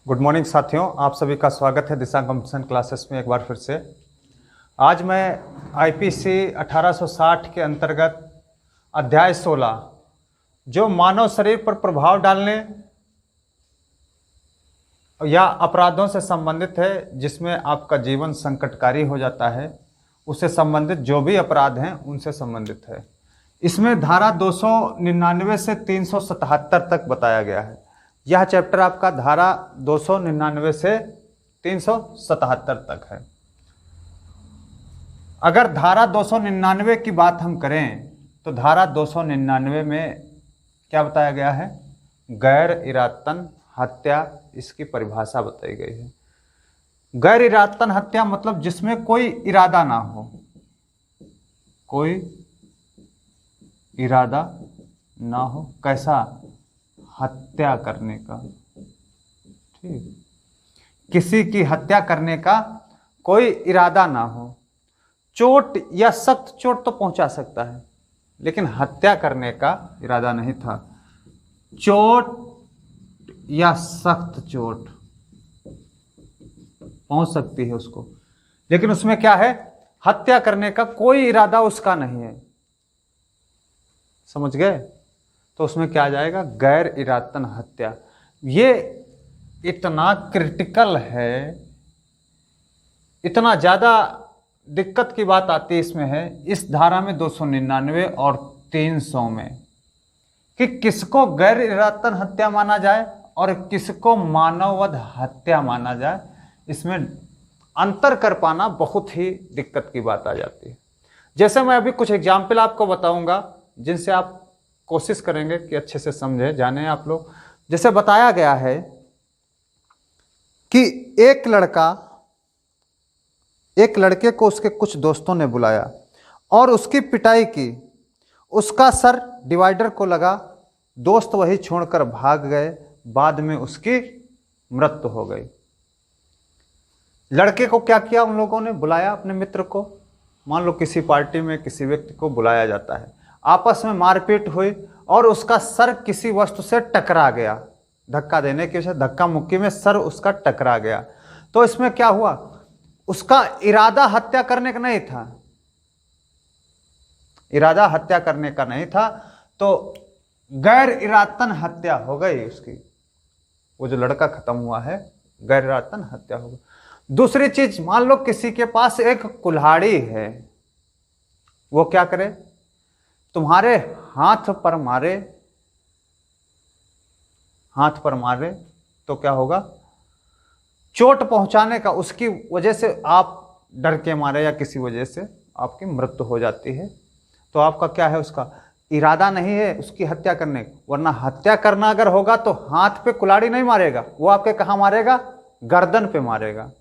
Good morning साथियों, आप सभी का स्वागत है दिशा कंपटीशन क्लासेस में एक बार फिर से। आज मैं आईपीसी 1860 के अंतर्गत अध्याय 16 जो मानव शरीर पर प्रभाव डालने या अपराधों से संबंधित है, जिसमें आपका जीवन संकटकारी हो जाता है, उससे संबंधित जो भी अपराध हैं उनसे संबंधित है। इसमें धारा 299 से 377 तक बताया गया है। यह चैप्टर आपका धारा 299 से 377 तक है। अगर धारा 299 की बात हम करें तो धारा 299 में क्या बताया गया है? गैर इरादतन हत्या, इसकी परिभाषा बताई गई है। गैर इरादतन हत्या मतलब जिसमें कोई इरादा ना हो, कोई इरादा ना हो। कैसा? हत्या करने का। ठीक, किसी की हत्या करने का कोई इरादा ना हो। चोट या सख्त चोट तो पहुंचा सकता है, लेकिन हत्या करने का इरादा नहीं था। चोट या सख्त चोट पहुंच सकती है उसको, लेकिन उसमें क्या है? हत्या करने का कोई इरादा उसका नहीं है। समझ गए? तो उसमें क्या आ जाएगा? गैर इरादतन हत्या। ये इतना क्रिटिकल है, इतना ज़्यादा दिक्कत की बात आती है इसमें है, इस धारा में 299 और 300 में, कि किसको गैर इरादतन हत्या माना जाए और किसको मानववध हत्या माना जाए। इसमें अंतर कर पाना बहुत ही दिक्कत की बात आ जाती है। जैसे मैं अभी कुछ एग्जाम्पल आपको बताऊंगा, जिनसे आप कोशिश करेंगे कि अच्छे से समझे, जाने आप लोग। जैसे बताया गया है कि एक लड़के को उसके कुछ दोस्तों ने बुलाया और उसकी पिटाई की। उसका सर डिवाइडर को लगा, दोस्त वही छोड़कर भाग गए। बाद में उसकी मृत्यु हो गई। लड़के को क्या किया? उन लोगों ने बुलाया अपने मित्र को। मान लो किसी पार्टी में किसी व्यक्ति को बुलाया जाता है, आपस में मारपीट हुई और उसका सर किसी वस्तु से टकरा गया। धक्का देने की वजह से, धक्का मुक्की में सर उसका टकरा गया। तो इसमें क्या हुआ? उसका इरादा हत्या करने का नहीं था, इरादा हत्या करने का नहीं था, तो गैर इरादतन हत्या हो गई उसकी। वो जो लड़का खत्म हुआ है, गैर इरादतन हत्या हो गई। दूसरी चीज, मान लो किसी के पास एक कुल्हाड़ी है, वो क्या करे? तुम्हारे हाथ पर मारे तो क्या होगा? चोट पहुंचाने का, उसकी वजह से आप डर के मारे या किसी वजह से आपकी मृत्यु हो जाती है। तो आपका क्या है? उसका इरादा नहीं है उसकी हत्या करने का। वरना हत्या करना अगर होगा तो हाथ पे कुल्हाड़ी नहीं मारेगा, वो आपके कहाँ मारेगा? गर्दन पे मारेगा।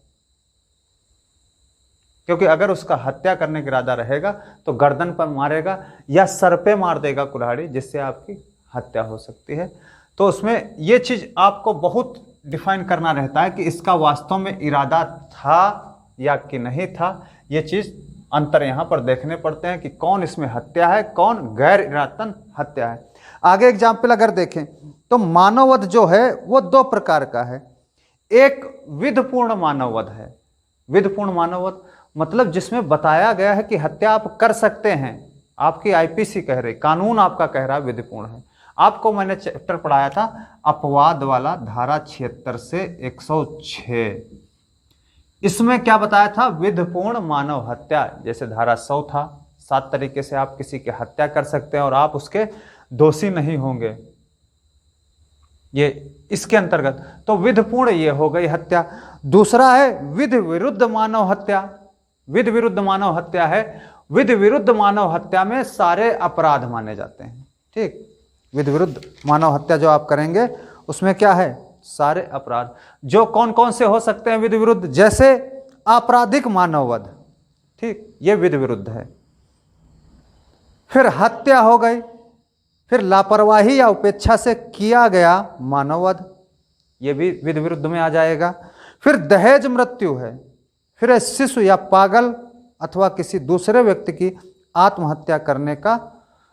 क्योंकि अगर उसका हत्या करने का इरादा रहेगा तो गर्दन पर मारेगा या सर पे मार देगा कुल्हाड़ी, जिससे आपकी हत्या हो सकती है। तो उसमें ये चीज़ आपको बहुत डिफाइन करना रहता है कि इसका वास्तव में इरादा था या कि नहीं था। ये चीज़ अंतर यहाँ पर देखने पड़ते हैं कि कौन इसमें हत्या है, कौन गैर इरादतन हत्या है। आगे एग्जाम्पल अगर देखें तो मानववध जो है वो दो प्रकार का है। एक विधिपूर्ण मानववध है। विधिपूर्ण मानववध मतलब जिसमें बताया गया है कि हत्या आप कर सकते हैं, आपकी आईपीसी कह रही, कानून आपका कह रहा है विधिपूर्ण है। आपको मैंने चैप्टर पढ़ाया था अपवाद वाला, धारा 76 से 106। इसमें क्या बताया था? विधिपूर्ण मानव हत्या। जैसे धारा 100 था, 7 तरीके से आप किसी की हत्या कर सकते हैं और आप उसके दोषी नहीं होंगे, ये इसके अंतर्गत। तो विधिपूर्ण ये हो गई हत्या। दूसरा है विधि विरुद्ध मानव हत्या। विधि विरुद्ध मानव हत्या है। विधि विरुद्ध मानव हत्या में सारे अपराध माने जाते हैं। ठीक, विधि विरुद्ध मानव हत्या जो आप करेंगे उसमें क्या है? सारे अपराध। जो कौन कौन से हो सकते हैं विधि विरुद्ध? जैसे आपराधिक मानववध, ठीक, ये विधि विरुद्ध है। फिर हत्या हो गई। फिर लापरवाही या उपेक्षा से किया गया मानववध, ये भी विधि विरुद्ध में आ जाएगा। फिर दहेज मृत्यु है। फिर शिशु या पागल अथवा किसी दूसरे व्यक्ति की आत्महत्या करने का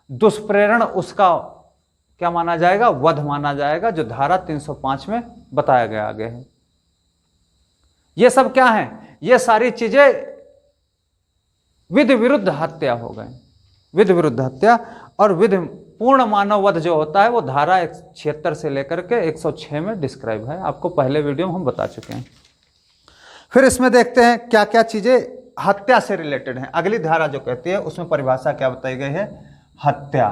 दुष्प्रेरण, उसका क्या माना जाएगा? वध माना जाएगा, जो धारा 305 में बताया गया आगे है। ये सब क्या है, ये सारी चीजें विधि विरुद्ध हत्या हो गए, विधि विरुद्ध हत्या। और विधि पूर्ण मानव वध जो होता है वो धारा 76 से लेकर के 106 में डिस्क्राइब है, आपको पहले वीडियो में हम बता चुके हैं। फिर इसमें देखते हैं क्या क्या चीजें हत्या से रिलेटेड हैं। अगली धारा जो कहती है उसमें परिभाषा क्या बताई गई है, हत्या।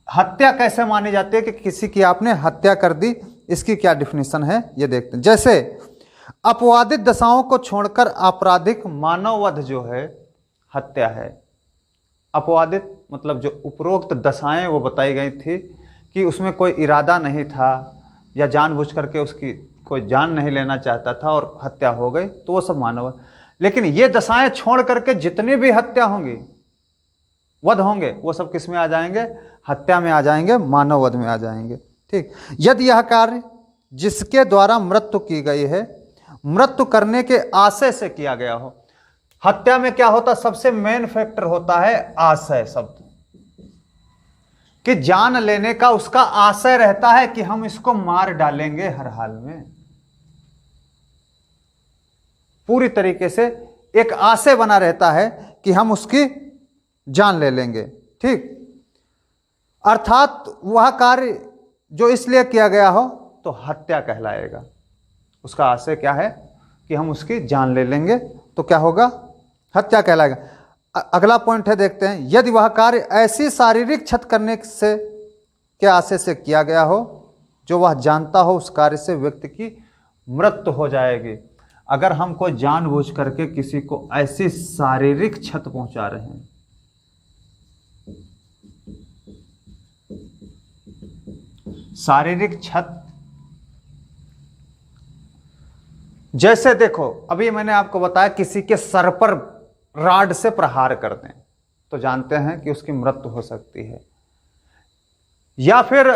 हत्या कैसे मानी जाती है कि किसी की आपने हत्या कर दी, इसकी क्या डिफिनेशन है ये देखते हैं। जैसे अपवादित दशाओं को छोड़कर आपराधिक मानववध जो है हत्या है। अपवादित मतलब जो उपरोक्त दशाएं वो बताई गई थी कि उसमें कोई इरादा नहीं था या जानबूझ करके उसकी कोई जान नहीं लेना चाहता था और हत्या हो गई, तो वो सब मानववध। लेकिन ये दशाएं छोड़ करके जितनी भी हत्या होंगी, वध होंगे, वो सब किस में आ जाएंगे, हत्या में आ जाएंगे, मानववध में आ जाएंगे। ठीक, यदि यह कार्य जिसके द्वारा मृत्यु की गई है मृत्यु करने के आशय से किया गया हो। हत्या में क्या होता, सबसे मेन फैक्टर होता है आशय शब्द, कि जान लेने का उसका आशय रहता है कि हम इसको मार डालेंगे हर हाल में, पूरी तरीके से एक आशय बना रहता है कि हम उसकी जान ले लेंगे। ठीक, अर्थात वह कार्य जो इसलिए किया गया हो तो हत्या कहलाएगा। उसका आशय क्या है कि हम उसकी जान ले लेंगे, तो क्या होगा, हत्या कहलाएगा। अगला पॉइंट है, देखते हैं, यदि वह कार्य ऐसी शारीरिक क्षत करने से के आशय से किया गया हो जो वह जानता हो उस कार्य से व्यक्ति की मृत्यु हो जाएगी। अगर हम कोई जानबूझ करके किसी को ऐसी शारीरिक क्षत पहुंचा रहे हैं, शारीरिक क्षत, जैसे देखो अभी मैंने आपको बताया किसी के सर पर राड से प्रहार कर दें तो जानते हैं कि उसकी मृत्यु हो सकती है, या फिर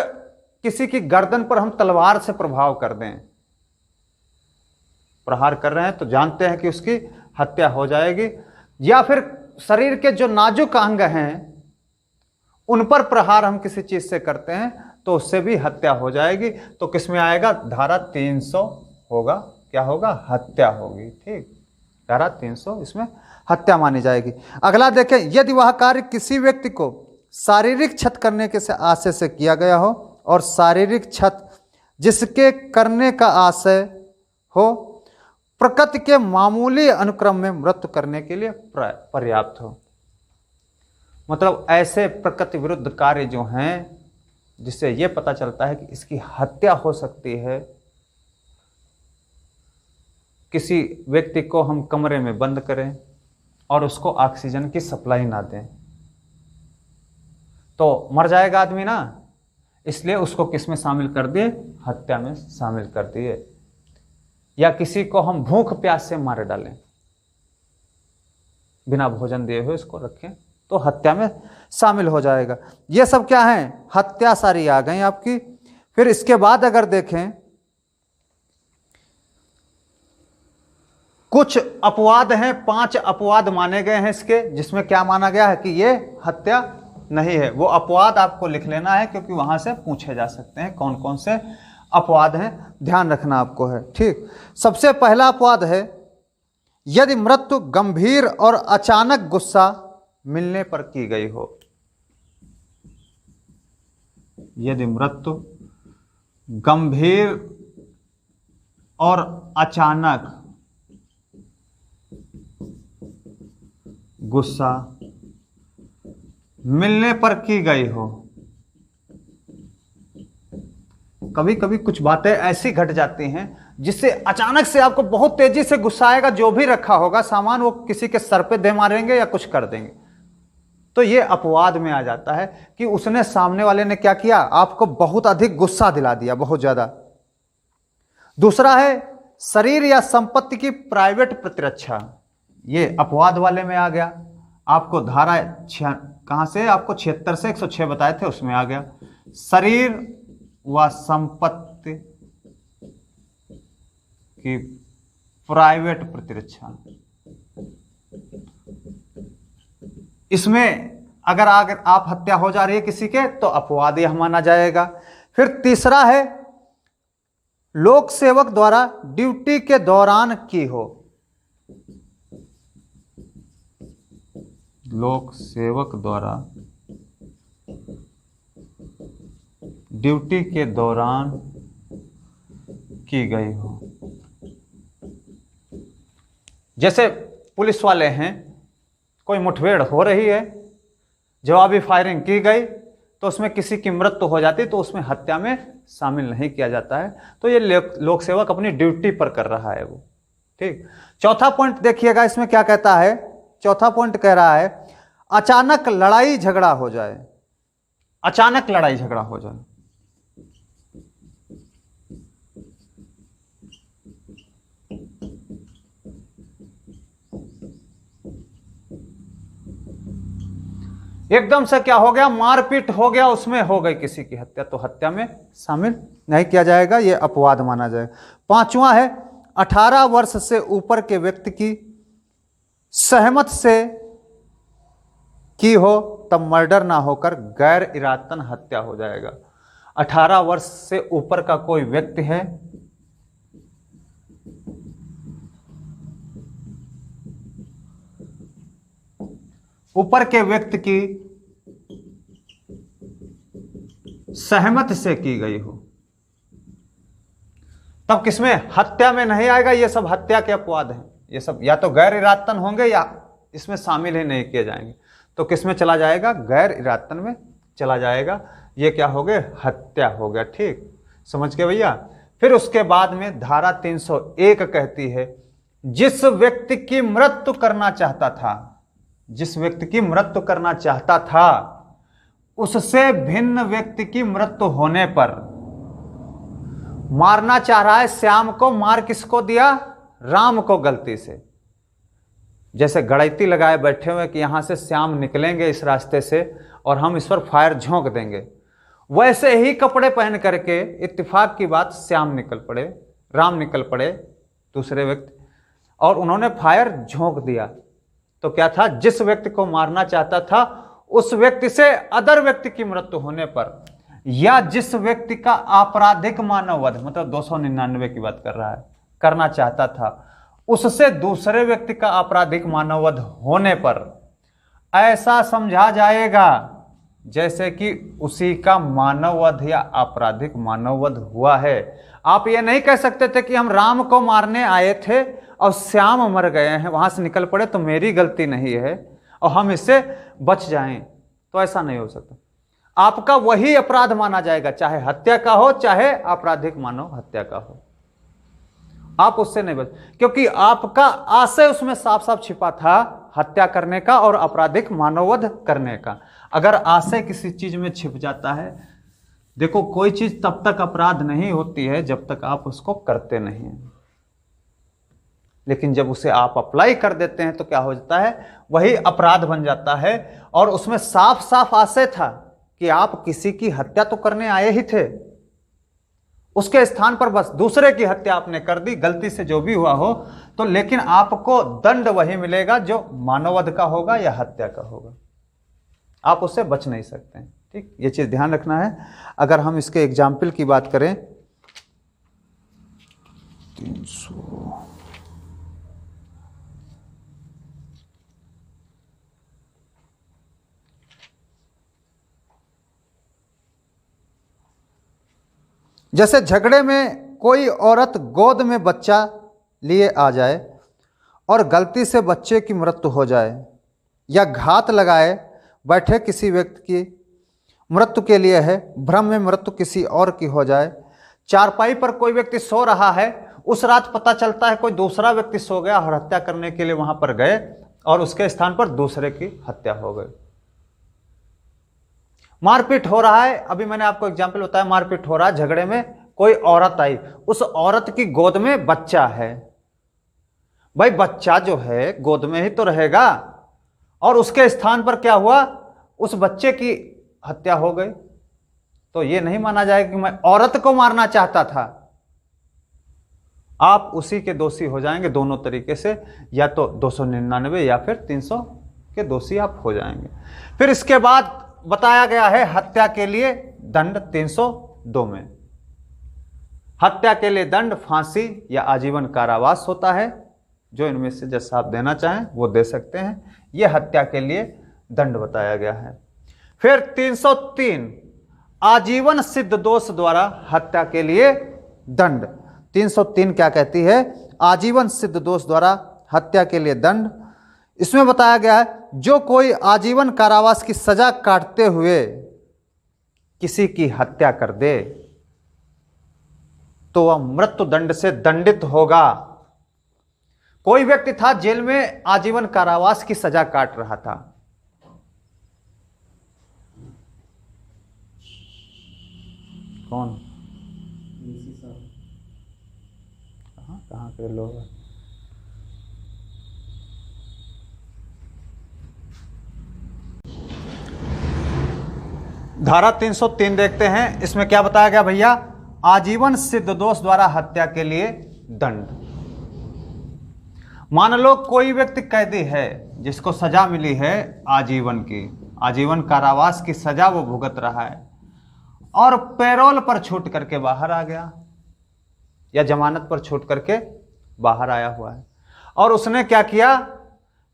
किसी की गर्दन पर हम तलवार से प्रभाव कर दें, प्रहार कर रहे हैं तो जानते हैं कि उसकी हत्या हो जाएगी। या फिर शरीर के जो नाजुक अंग हैं उन पर प्रहार हम किसी चीज से करते हैं तो उससे भी हत्या हो जाएगी। तो किस में आएगा, धारा 300 होगा, क्या होगा, हत्या होगी। ठीक, धारा 300 इसमें हत्या मानी जाएगी। अगला देखें, यदि वह कार्य किसी व्यक्ति को शारीरिक क्षत करने के से आशय से किया गया हो और शारीरिक क्षत जिसके करने का आशय हो प्रकृति के मामूली अनुक्रम में मृत्यु करने के लिए पर्याप्त हो। मतलब ऐसे प्रकृति विरुद्ध कार्य जो हैं जिससे यह पता चलता है कि इसकी हत्या हो सकती है। किसी व्यक्ति को हम कमरे में बंद करें और उसको ऑक्सीजन की सप्लाई ना दें तो मर जाएगा आदमी ना, इसलिए उसको किस में शामिल कर दिए, हत्या में शामिल कर दिए। या किसी को हम भूख प्यास से मार डालें, बिना भोजन दिए हुए उसको रखें तो हत्या में शामिल हो जाएगा। ये सब क्या है, हत्या सारी आ गई आपकी। फिर इसके बाद अगर देखें, कुछ अपवाद हैं, 5 अपवाद माने गए हैं इसके, जिसमें क्या माना गया है कि ये हत्या नहीं है। वो अपवाद आपको लिख लेना है क्योंकि वहां से पूछे जा सकते हैं कौन कौन से अपवाद हैं, ध्यान रखना आपको है। ठीक, सबसे पहला अपवाद है, यदि मृत्यु गंभीर और अचानक गुस्सा मिलने पर की गई हो। यदि मृत्यु गंभीर और अचानक गुस्सा मिलने पर की गई हो। कभी कभी कुछ बातें ऐसी घट जाती हैं जिससे अचानक से आपको बहुत तेजी से गुस्सा आएगा, जो भी रखा होगा सामान वो किसी के सर पे दे मारेंगे या कुछ कर देंगे, तो ये अपवाद में आ जाता है कि उसने, सामने वाले ने क्या किया, आपको बहुत अधिक गुस्सा दिला दिया, बहुत ज्यादा। दूसरा है शरीर या संपत्ति की प्राइवेट प्रतिरक्षा, ये अपवाद वाले में आ गया। आपको धारा कहां से, आपको 76 से 106 बताए थे, उसमें आ गया। शरीर व संपत्ति की प्राइवेट प्रतिरक्षा, इसमें अगर आप हत्या हो जा रही है किसी के तो अपवाद यह माना जाएगा। फिर तीसरा है लोक सेवक द्वारा ड्यूटी के दौरान की हो। लोक सेवक द्वारा ड्यूटी के दौरान की गई हो। जैसे पुलिस वाले हैं, कोई मुठभेड़ हो रही है, जवाबी फायरिंग की गई तो उसमें किसी की मृत्यु हो जाती तो उसमें हत्या में शामिल नहीं किया जाता है। तो ये लोक सेवक अपनी ड्यूटी पर कर रहा है वो। ठीक। चौथा पॉइंट देखिएगा, इसमें क्या कहता है। चौथा पॉइंट कह रहा है अचानक लड़ाई झगड़ा हो जाए। अचानक लड़ाई झगड़ा हो जाए। एकदम से क्या हो गया, मारपीट हो गया, उसमें हो गई किसी की हत्या, तो हत्या में शामिल नहीं किया जाएगा, यह अपवाद माना जाएगा। पांचवा है 18 वर्ष से ऊपर के व्यक्ति की सहमत से की हो तब मर्डर ना होकर गैर इरादतन हत्या हो जाएगा। 18 वर्ष से ऊपर का कोई व्यक्ति है, ऊपर के व्यक्ति की सहमति से की गई हो, तब किसमें, हत्या में नहीं आएगा। ये सब हत्या के अपवाद हैं, ये सब या तो गैर इरादतन होंगे या इसमें शामिल ही नहीं किए जाएंगे। तो किसमें चला जाएगा, गैर इरादतन में चला जाएगा। ये क्या हो गए, हत्या हो गया। ठीक, समझ के भैया। फिर उसके बाद में धारा 301 कहती है जिस व्यक्ति की मृत्यु करना चाहता था, जिस व्यक्ति की मृत्यु करना चाहता था उससे भिन्न व्यक्ति की मृत्यु होने पर, मारना चाह रहा है श्याम को, मार किसको दिया, राम को गलती से। जैसे गड़ैती लगाए बैठे हुए कि यहां से श्याम निकलेंगे इस रास्ते से और हम इस पर फायर झोंक देंगे, वैसे ही कपड़े पहन करके इत्तेफाक की बात श्याम निकल पड़े, राम निकल पड़े दूसरे व्यक्ति, और उन्होंने फायर झोंक दिया। तो क्या था, जिस व्यक्ति को मारना चाहता था उस व्यक्ति से अदर व्यक्ति की मृत्यु होने पर, या जिस व्यक्ति का आपराधिक मानववध, मतलब 299 की बात कर रहा है, करना चाहता था, उससे दूसरे व्यक्ति का आपराधिक मानववध होने पर ऐसा समझा जाएगा जैसे कि उसी का मानववध या आपराधिक मानववध हुआ है। आप ये नहीं कह सकते थे कि हम राम को मारने आए थे और श्याम मर गए हैं, वहां से निकल पड़े तो मेरी गलती नहीं है और हम इससे बच जाएं, तो ऐसा नहीं हो सकता। आपका वही अपराध माना जाएगा, चाहे हत्या का हो चाहे आपराधिक मानव हत्या का हो, आप उससे नहीं बच, क्योंकि आपका आशय उसमें साफ साफ छिपा था, हत्या करने का और आपराधिक मानववध करने का। अगर आशय किसी चीज में छिप जाता है, देखो कोई चीज तब तक अपराध नहीं होती है जब तक आप उसको करते नहीं हैं, लेकिन जब उसे आप अप्लाई कर देते हैं तो क्या हो जाता है, वही अपराध बन जाता है। और उसमें साफ साफ आशय था कि आप किसी की हत्या तो करने आए ही थे, उसके स्थान पर बस दूसरे की हत्या आपने कर दी, गलती से जो भी हुआ हो, तो लेकिन आपको दंड वही मिलेगा जो मानववध का होगा या हत्या का होगा, आप उससे बच नहीं सकते हैं। ठीक, ये चीज ध्यान रखना है। अगर हम इसके एग्जाम्पल की बात करें, 300 जैसे झगड़े में कोई औरत गोद में बच्चा लिए आ जाए और गलती से बच्चे की मृत्यु हो जाए, या घात लगाए बैठे किसी व्यक्ति की मृत्यु के लिए है, भ्रम में मृत्यु किसी और की हो जाए। चारपाई पर कोई व्यक्ति सो रहा है, उस रात पता चलता है कोई दूसरा व्यक्ति सो गया और हत्या करने के लिए वहां पर गए और उसके स्थान पर दूसरे की हत्या हो गई। मारपीट हो रहा है, अभी मैंने आपको एग्जाम्पल बताया, मारपीट हो रहा है, झगड़े में कोई औरत आई, उस औरत की गोद में बच्चा है, भाई बच्चा जो है गोद में ही तो रहेगा, और उसके स्थान पर क्या हुआ, उस बच्चे की हत्या हो गई। तो ये नहीं माना जाएगा कि मैं औरत को मारना चाहता था, आप उसी के दोषी हो जाएंगे दोनों तरीके से, या तो 299 या फिर 300 के दोषी आप हो जाएंगे। फिर इसके बाद बताया गया है हत्या के लिए दंड 302 में। हत्या के लिए दंड फांसी या आजीवन कारावास होता है। जो इनमें से जैसा आप देना चाहें वो दे सकते हैं। यह हत्या के लिए दंड बताया गया है। फिर 303 आजीवन सिद्ध दोष द्वारा हत्या के लिए दंड। 303 क्या कहती है? आजीवन सिद्ध दोष द्वारा हत्या के लिए दंड। इसमें बताया गया है जो कोई आजीवन कारावास की सजा काटते हुए किसी की हत्या कर दे तो वह मृत्यु दंड से दंडित होगा। कोई व्यक्ति था जेल में आजीवन कारावास की सजा काट रहा था। कौन? कहाँ के लोग? धारा 303 देखते हैं। इसमें क्या बताया गया भैया? आजीवन सिद्ध दोष द्वारा हत्या के लिए दंड। मान लो कोई व्यक्ति कैदी है जिसको सजा मिली है आजीवन की, आजीवन कारावास की सजा वो भुगत रहा है और पैरोल पर छूट करके बाहर आ गया या जमानत पर छूट करके बाहर आया हुआ है और उसने क्या किया?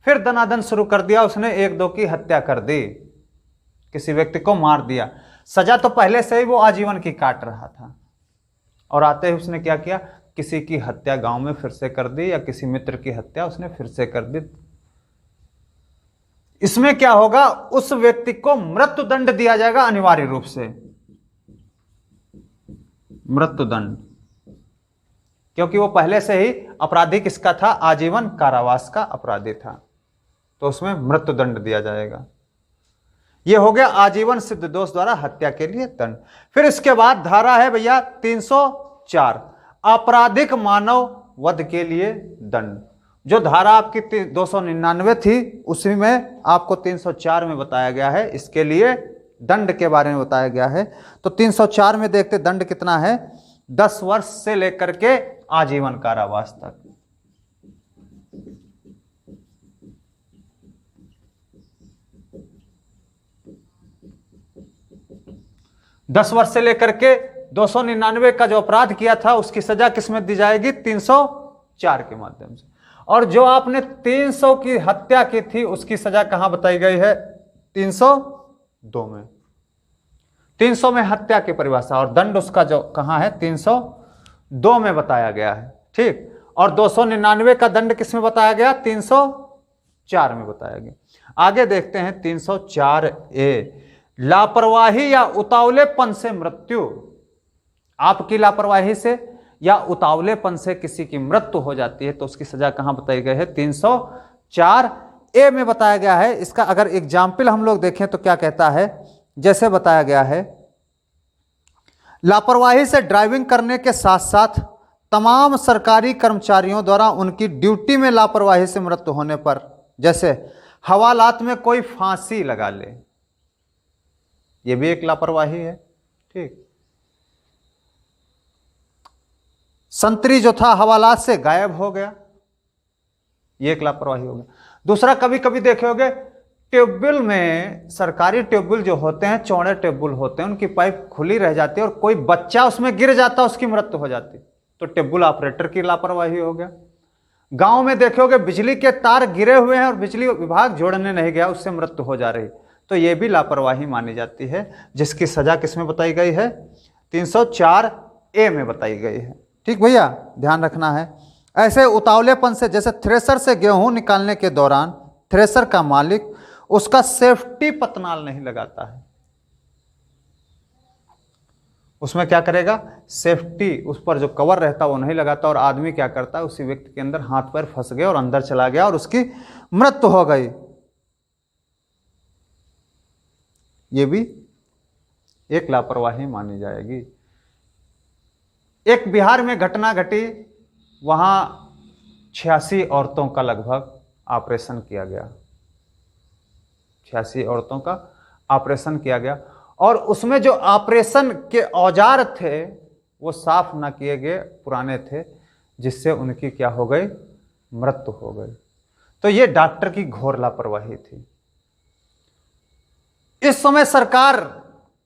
फिर दनादन शुरू कर दिया। उसने एक दो की हत्या कर दी, किसी व्यक्ति को मार दिया। सजा तो पहले से ही वो आजीवन की काट रहा था और आते ही उसने क्या किया? किसी की हत्या गांव में फिर से कर दी या किसी मित्र की हत्या उसने फिर से कर दी। इसमें क्या होगा? उस व्यक्ति को मृत्यु दंड दिया जाएगा अनिवार्य रूप से, मृत्यु दंड, क्योंकि वो पहले से ही अपराधी किसका था? आजीवन कारावास का अपराधी था, तो उसमें मृत्यु दंड दिया जाएगा। यह हो गया आजीवन सिद्ध दोष द्वारा हत्या के लिए दंड। फिर इसके बाद धारा है भैया 304 आपराधिक मानव वध के लिए दंड। जो धारा आपकी 299 थी उसी में आपको 304 में बताया गया है, इसके लिए दंड के बारे में बताया गया है। तो 304 में देखते दंड कितना है? 10 वर्ष से लेकर के आजीवन कारावास तक। दस वर्ष से लेकर के 299 का जो अपराध किया था उसकी सजा किसमें दी जाएगी? 304 के माध्यम से। और जो आपने 300 की हत्या की थी उसकी सजा कहां बताई गई है? 302 में। 300 में हत्या की परिभाषा और दंड उसका जो कहां है? 302 में बताया गया है। ठीक। और 299 का दंड किसमें बताया गया? 304 में बताया गया। आगे देखते हैं 304A लापरवाही या उतावलेपन से मृत्यु। आपकी लापरवाही से या उतावलेपन से किसी की मृत्यु हो जाती है तो उसकी सजा कहां बताई गई है? 304A में बताया गया है। इसका अगर एग्जाम्पल हम लोग देखें तो क्या कहता है? जैसे बताया गया है लापरवाही से ड्राइविंग करने के साथ साथ तमाम सरकारी कर्मचारियों द्वारा उनकी ड्यूटी में लापरवाही से मृत्यु होने पर, जैसे हवालात में कोई फांसी लगा ले, यह भी एक लापरवाही है। ठीक। संतरी जो था हवालात से गायब हो गया, यह एक लापरवाही हो गया। दूसरा, कभी कभी देखे होंगे ट्यूबवेल में, सरकारी ट्यूबवेल जो होते हैं चौड़े ट्यूबवेल होते हैं, उनकी पाइप खुली रह जाती है और कोई बच्चा उसमें गिर जाता है, उसकी मृत्यु हो जाती, तो ट्यूबवेल ऑपरेटर की लापरवाही हो गया। गांव में देखे होंगे बिजली के तार गिरे हुए हैं और बिजली विभाग जोड़ने नहीं गया, उससे मृत्यु हो जा रही, तो यह भी लापरवाही मानी जाती है, जिसकी सजा किसमें बताई गई है? 304A में बताई गई है। ठीक भैया, ध्यान रखना है। ऐसे उतावलेपन से, जैसे थ्रेसर से गेहूं निकालने के दौरान थ्रेसर का मालिक उसका सेफ्टी पतनाल नहीं लगाता है, उसमें क्या करेगा? सेफ्टी, उस पर जो कवर रहता है वो नहीं लगाता और आदमी क्या करता है? उसी व्यक्ति के अंदर हाथ पैर फंस गए और अंदर चला गया और उसकी मृत्यु हो गई। ये भी एक लापरवाही मानी जाएगी। एक बिहार में घटना घटी, वहां 86 औरतों का लगभग ऑपरेशन किया गया, 86 औरतों का ऑपरेशन किया गया और उसमें जो ऑपरेशन के औजार थे वो साफ ना किए गए, पुराने थे, जिससे उनकी क्या हो गई? मृत्यु हो गई। तो ये डॉक्टर की घोर लापरवाही थी। इस समय सरकार,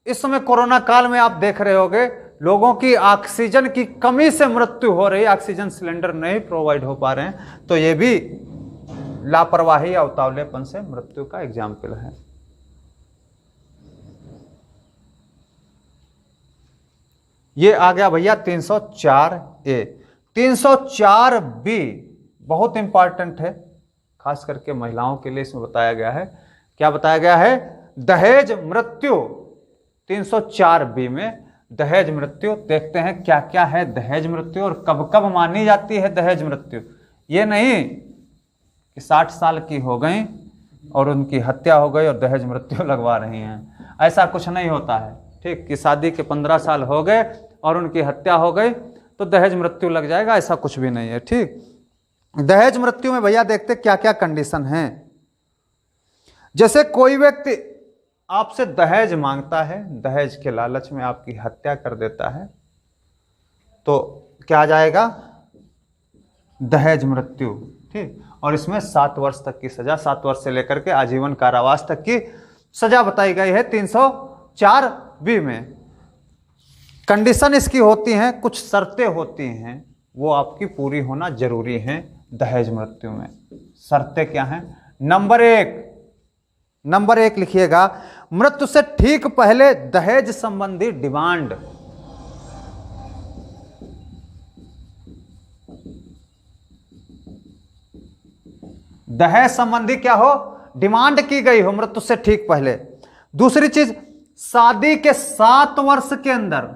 इस समय कोरोना काल में आप देख रहे होंगे लोगों की ऑक्सीजन की कमी से मृत्यु हो रही, ऑक्सीजन सिलेंडर नहीं प्रोवाइड हो पा रहे हैं, तो ये भी लापरवाही या उतावलेपन से मृत्यु का एग्जाम्पल है। ये आ गया भैया 304A। 304B बहुत इंपॉर्टेंट है, खास करके महिलाओं के लिए इसमें बताया गया है। क्या बताया गया है? दहेज मृत्यु। 304B में दहेज मृत्यु। देखते हैं क्या क्या है दहेज मृत्यु और कब कब मानी जाती है दहेज मृत्यु। ये नहीं कि 60 साल की हो गई और उनकी हत्या हो गई और दहेज मृत्यु लगवा रही हैं, ऐसा कुछ नहीं होता है। ठीक कि शादी के 15 साल हो गए और उनकी हत्या हो गई तो दहेज मृत्यु लग जाएगा, ऐसा कुछ भी नहीं है। ठीक, दहेज मृत्यु में भैया देखते क्या क्या कंडीशन है। जैसे कोई व्यक्ति आपसे दहेज मांगता है, दहेज के लालच में आपकी हत्या कर देता है, तो क्या आ जाएगा? दहेज मृत्यु। ठीक, और इसमें 7 वर्ष तक की सजा, 7 वर्ष से लेकर के आजीवन कारावास तक की सजा बताई गई है 304B में। कंडीशन इसकी होती हैं, कुछ शर्तें होती हैं, वो आपकी पूरी होना जरूरी है दहेज मृत्यु में। शर्तें क्या हैं? नंबर एक लिखिएगा, मृत्यु से ठीक पहले दहेज संबंधी डिमांड। दहेज संबंधी क्या हो? डिमांड की गई हो मृत्यु से ठीक पहले। दूसरी चीज, शादी के 7 वर्ष के अंदर।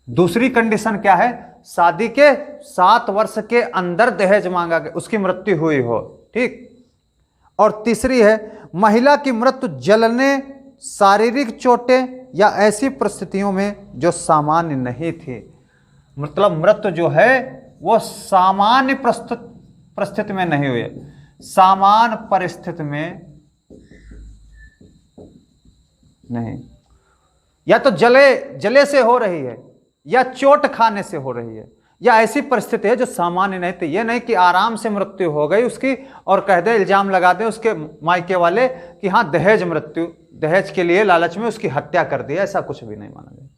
दूसरी कंडीशन क्या है? शादी के 7 वर्ष के अंदर दहेज मांगा गया, उसकी मृत्यु हुई हो। ठीक, और तीसरी है, महिला की मृत्यु जलने, शारीरिक चोटें या ऐसी परिस्थितियों में जो सामान्य नहीं थी। मतलब मृत्यु जो है वो सामान्य परिस्थिति में नहीं हुई, सामान्य परिस्थिति में नहीं, या तो जले से हो रही है या चोट खाने से हो रही है, या ऐसी परिस्थिति है जो सामान्य नहीं थी। ये नहीं कि आराम से मृत्यु हो गई उसकी और कह दे, इल्जाम लगा दे उसके मायके वाले कि हाँ दहेज मृत्यु, दहेज के लिए लालच में उसकी हत्या कर दी, ऐसा कुछ भी नहीं माना जाए।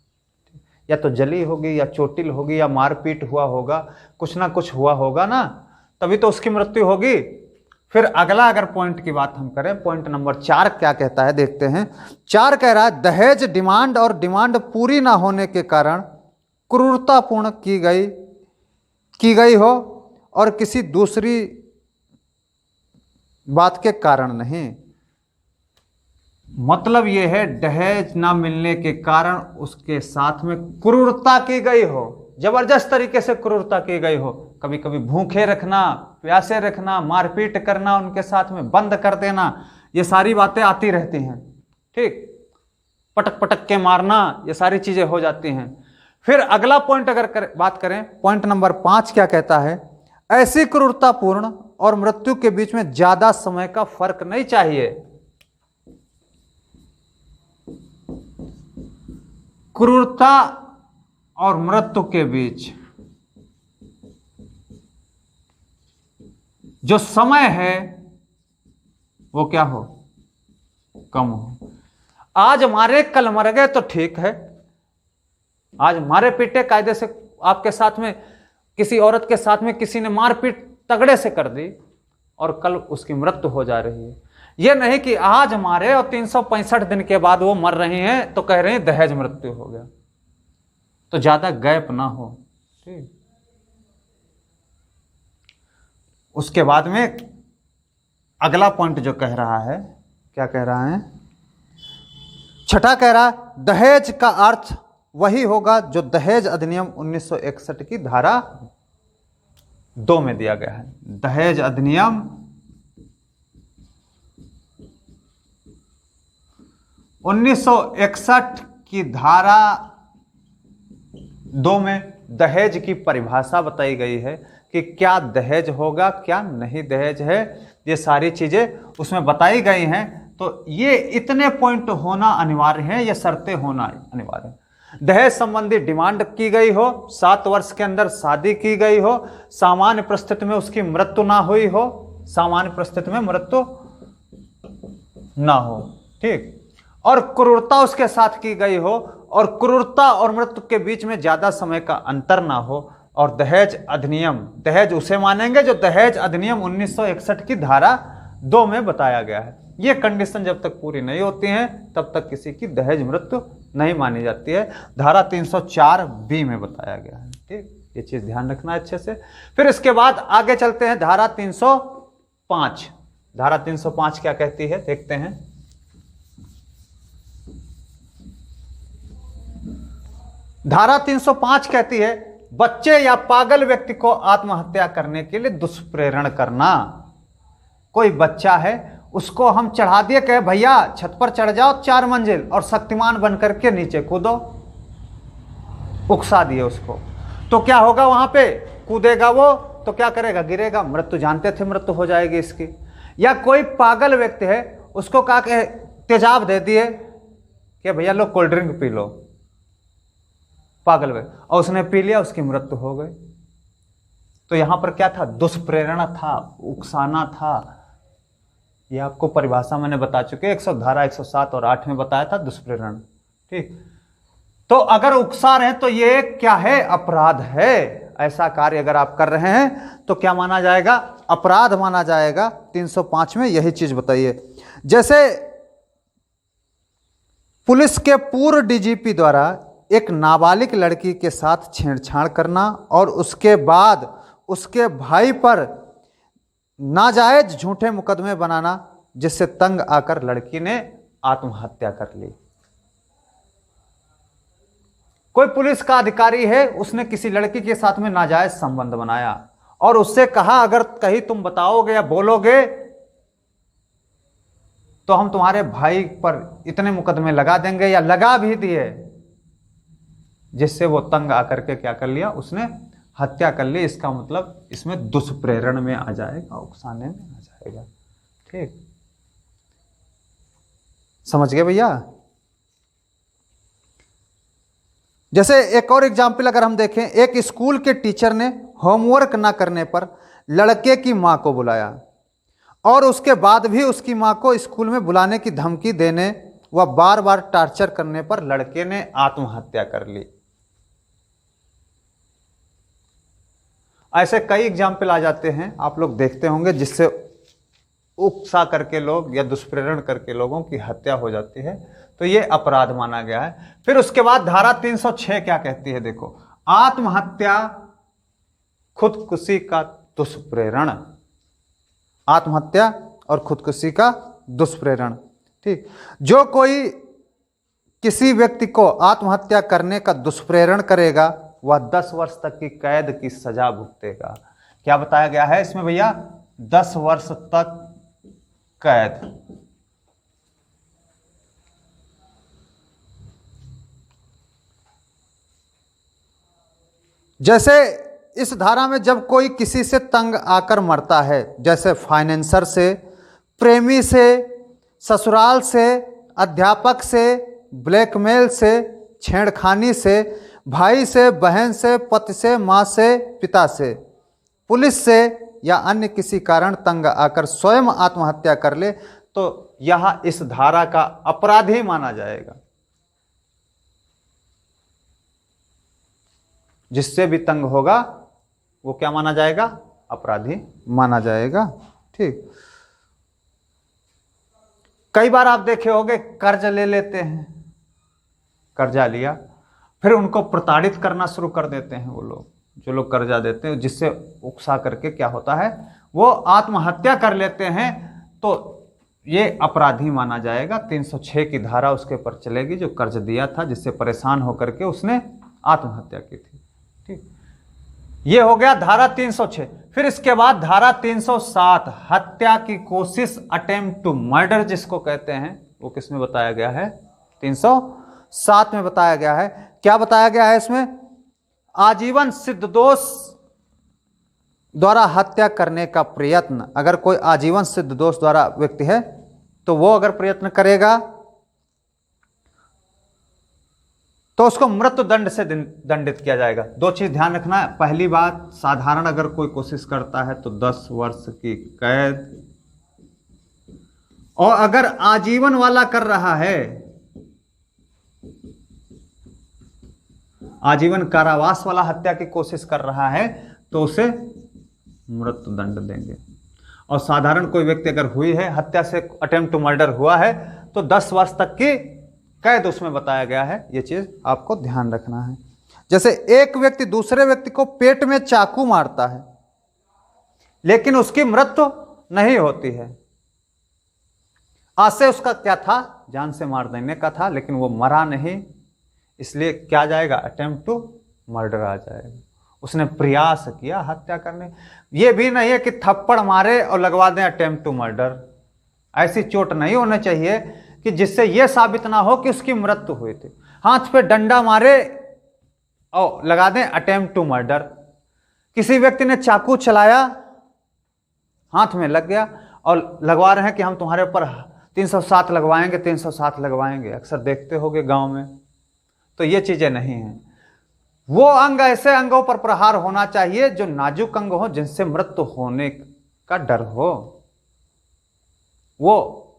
या तो जली होगी या चोटिल होगी या मारपीट हुआ होगा, कुछ ना कुछ हुआ होगा ना, तभी तो उसकी मृत्यु होगी। फिर अगला अगर पॉइंट की बात हम करें, पॉइंट नंबर 4 क्या कहता है देखते हैं। 4 कह रहा है, दहेज डिमांड और डिमांड पूरी ना होने के कारण क्रूरतापूर्ण की गई हो और किसी दूसरी बात के कारण नहीं। मतलब यह है दहेज ना मिलने के कारण उसके साथ में क्रूरता की गई हो, जबरदस्त तरीके से क्रूरता की गई हो। कभी कभी भूखे रखना, प्यासे रखना, मारपीट करना, उनके साथ में बंद कर देना, ये सारी बातें आती रहती हैं। ठीक, पटक पटक के मारना, ये सारी चीजें हो जाती हैं। फिर अगला पॉइंट अगर बात करें, पॉइंट नंबर 5 क्या कहता है? ऐसी क्रूरतापूर्ण और मृत्यु के बीच में ज्यादा समय का फर्क नहीं चाहिए। क्रूरता और मृत्यु के बीच जो समय है वो क्या हो? कम हो। आज मारे कल मर गए तो ठीक है, आज मारे पीटे कायदे से आपके साथ में किसी औरत के साथ में किसी ने मारपीट तगड़े से कर दी और कल उसकी मृत्यु हो जा रही है। यह नहीं कि आज मारे और 365 दिन के बाद वो मर रही हैं तो कह रहे हैं दहेज मृत्यु हो गया। तो ज्यादा गैप ना हो। ठीक, उसके बाद में अगला पॉइंट जो कह रहा है, क्या कह रहा है? 6 कह रहा है, दहेज का अर्थ वही होगा जो दहेज अधिनियम 1961 की धारा 2 में दिया गया है। दहेज अधिनियम 1961 की धारा 2 में दहेज की परिभाषा बताई गई है कि क्या दहेज होगा, क्या नहीं दहेज है, ये सारी चीजें उसमें बताई गई हैं। तो ये इतने पॉइंट होना अनिवार्य है, ये शर्तें होना अनिवार्य है। दहेज संबंधी डिमांड की गई हो, 7 वर्ष के अंदर शादी की गई हो, सामान्य परिस्थिति में उसकी मृत्यु ना हुई हो, सामान्य परिस्थिति में मृत्यु ना हो। ठीक, और क्रूरता उसके साथ की गई हो और क्रूरता और मृत्यु के बीच में ज्यादा समय का अंतर ना हो, और दहेज अधिनियम, दहेज उसे मानेंगे जो दहेज अधिनियम 1961 की धारा 2 में बताया गया है। ये कंडीशन जब तक पूरी नहीं होती है तब तक किसी की दहेज मृत्यु नहीं मानी जाती है। धारा 304B में बताया गया है। ठीक, ये चीज ध्यान रखना है अच्छे से। फिर इसके बाद आगे चलते हैं धारा 305। धारा 305 क्या कहती है देखते हैं। धारा 305 कहती है बच्चे या पागल व्यक्ति को आत्महत्या करने के लिए दुष्प्रेरण करना। कोई बच्चा है, उसको हम चढ़ा दिए, कहे भैया छत पर चढ़ जाओ 4 मंजिल और शक्तिमान बनकर के नीचे कूदो, उकसा दिए उसको, तो क्या होगा? वहां पे कूदेगा वो तो क्या करेगा? गिरेगा, मृत्यु, जानते थे मृत्यु हो जाएगी इसकी। या कोई पागल व्यक्ति है, उसको कहा कि तेजाब दे दिए कि भैया लो कोल्ड ड्रिंक पी लो, पागल व्यक्ति, और उसने पी लिया, उसकी मृत्यु हो गई। तो यहां पर क्या था? दुष्प्रेरणा था, उकसाना था। ये आपको परिभाषा मैंने बता चुके, धारा 107 और 8 में बताया था दुष्प्रेरण। ठीक, तो अगर उकसा रहे तो ये क्या है? अपराध है। ऐसा कार्य अगर आप कर रहे हैं तो क्या माना जाएगा? अपराध माना जाएगा। 305 में यही चीज बताइए। जैसे पुलिस के पूर्व डीजीपी द्वारा एक नाबालिग लड़की के साथ छेड़छाड़ करना और उसके बाद उसके भाई पर नाजायज झूठे मुकदमे बनाना, जिससे तंग आकर लड़की ने आत्महत्या कर ली। कोई पुलिस का अधिकारी है, उसने किसी लड़की के साथ में नाजायज संबंध बनाया और उससे कहा अगर कहीं तुम बताओगे या बोलोगे तो हम तुम्हारे भाई पर इतने मुकदमे लगा देंगे, या लगा भी दिए, जिससे वो तंग आकर के क्या कर लिया? उसने हत्या कर ली। इसका मतलब इसमें दुष्प्रेरण में आ जाएगा, उकसाने में आ जाएगा। ठीक, समझ गए भैया? जैसे एक और एग्जाम्पल अगर हम देखें, एक स्कूल के टीचर ने होमवर्क ना करने पर लड़के की मां को बुलाया और उसके बाद भी उसकी मां को स्कूल में बुलाने की धमकी देने व बार बार टॉर्चर करने पर लड़के ने आत्महत्या कर ली। ऐसे कई एग्जाम्पल आ जाते हैं, आप लोग देखते होंगे, जिससे उकसा करके लोग या दुष्प्रेरण करके लोगों की हत्या हो जाती है। तो ये अपराध माना गया है। फिर उसके बाद धारा 306 क्या कहती है देखो, आत्महत्या खुदकुशी का दुष्प्रेरण। आत्महत्या और खुदकुशी का दुष्प्रेरण। ठीक, जो कोई किसी व्यक्ति को आत्महत्या करने का दुष्प्रेरण करेगा वह 10 वर्ष तक की कैद की सजा भुगतेगा। क्या बताया गया है इसमें भैया? 10 वर्ष तक कैद। जैसे इस धारा में जब कोई किसी से तंग आकर मरता है, जैसे फाइनेंसर से, प्रेमी से, ससुराल से, अध्यापक से, ब्लैकमेल से, छेड़खानी से, भाई से, बहन से, पति से, माँ से, पिता से, पुलिस से या अन्य किसी कारण तंग आकर स्वयं आत्महत्या कर ले तो यह इस धारा का अपराधी माना जाएगा। जिससे भी तंग होगा वो क्या माना जाएगा? अपराधी माना जाएगा। ठीक, कई बार आप देखे होंगे कर्ज ले लेते हैं, कर्जा लिया, फिर उनको प्रताड़ित करना शुरू कर देते हैं वो लोग, जो लोग कर्जा देते हैं, जिससे उकसा करके क्या होता है? वो आत्महत्या कर लेते हैं। तो ये अपराधी माना जाएगा। 306 की धारा उसके ऊपर चलेगी, जो कर्ज दिया था, जिससे परेशान होकर के उसने आत्महत्या की थी। ठीक, ये हो गया धारा 306। फिर इसके बाद धारा 307 हत्या की कोशिश, अटेम्प्ट टू मर्डर जिसको कहते हैं, वो किस में बताया गया है? 307 में बताया गया है। क्या बताया गया है इसमें? आजीवन सिद्ध दोष द्वारा हत्या करने का प्रयत्न। अगर कोई आजीवन सिद्ध दोष द्वारा व्यक्ति है तो वो अगर प्रयत्न करेगा तो उसको मृत्यु दंड से दंडित किया जाएगा। 2 चीज ध्यान रखना है। पहली बात, साधारण अगर कोई कोशिश करता है तो 10 वर्ष की कैद, और अगर आजीवन वाला कर रहा है आजीवन कारावास वाला हत्या की कोशिश कर रहा है तो उसे मृत्यु दंड देंगे। और साधारण कोई व्यक्ति अगर हुई है, हत्या से अटेम्प्ट टू मर्डर हुआ है, तो 10 वर्ष तक की कैद उसमें बताया गया है। ये चीज आपको ध्यान रखना है। जैसे एक व्यक्ति दूसरे व्यक्ति को पेट में चाकू मारता है लेकिन उसकी मृत्यु नहीं होती है। आशय उसका क्या था, जान से मार देने का था, लेकिन वो मरा नहीं, इसलिए क्या जाएगा, अटेम्प्ट टू मर्डर आ जाएगा। उसने प्रयास किया हत्या करने। ये भी नहीं है कि थप्पड़ मारे और लगवा दें अटेम्प्ट टू मर्डर। ऐसी चोट नहीं होनी चाहिए कि जिससे यह साबित ना हो कि उसकी मृत्यु हुई थी। हाथ पे डंडा मारे और लगा दें अटेम्प्ट टू मर्डर। किसी व्यक्ति ने चाकू चलाया, हाथ में लग गया और लगवा रहे हैं कि हम तुम्हारे ऊपर 307 लगवाएंगे, 307 लगवाएंगे। अक्सर देखते होंगे गांव में। तो ये चीजें नहीं हैं। वो अंग, ऐसे अंगों पर प्रहार होना चाहिए जो नाजुक अंग हो, जिनसे मृत्यु होने का डर हो, वो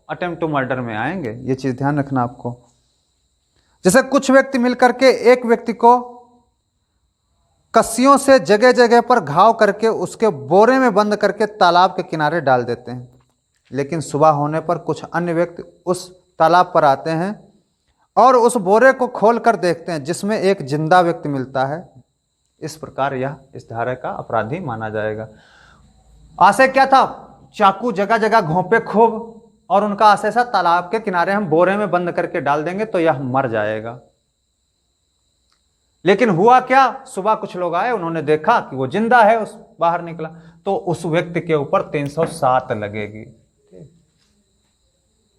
अटेम्प्ट टू मर्डर में आएंगे। ये चीज ध्यान रखना आपको। जैसे कुछ व्यक्ति मिलकर के एक व्यक्ति को कस्सियों से जगह जगह पर घाव करके उसके बोरे में बंद करके तालाब के किनारे डाल देते हैं, लेकिन सुबह होने पर कुछ अन्य व्यक्ति उस तालाब पर आते हैं और उस बोरे को खोल कर देखते हैं जिसमें एक जिंदा व्यक्ति मिलता है। इस प्रकार यह इस धारा का अपराधी माना जाएगा। आशय क्या था, चाकू जगह जगह घोंपे खूब, और उनका आशय था तालाब के किनारे हम बोरे में बंद करके डाल देंगे तो यह मर जाएगा। लेकिन हुआ क्या, सुबह कुछ लोग आए, उन्होंने देखा कि वो जिंदा है, उस बाहर निकला, तो उस व्यक्ति के ऊपर 307 लगेगी।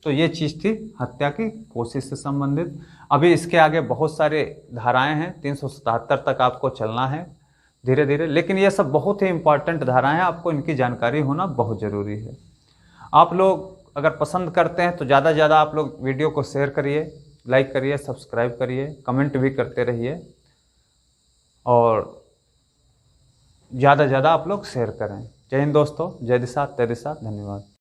तो ये चीज थी हत्या की कोशिश से संबंधित। अभी इसके आगे बहुत सारे धाराएं हैं, 377 तक आपको चलना है धीरे धीरे, लेकिन ये सब बहुत ही इंपॉर्टेंट धाराएं हैं, आपको इनकी जानकारी होना बहुत जरूरी है। आप लोग अगर पसंद करते हैं तो ज़्यादा से ज़्यादा आप लोग वीडियो को शेयर करिए, लाइक करिए, सब्सक्राइब करिए, कमेंट भी करते रहिए, और ज़्यादा से ज़्यादा आप लोग शेयर करें। जय हिंद दोस्तों, जय दिशा, तेरे साथ, धन्यवाद।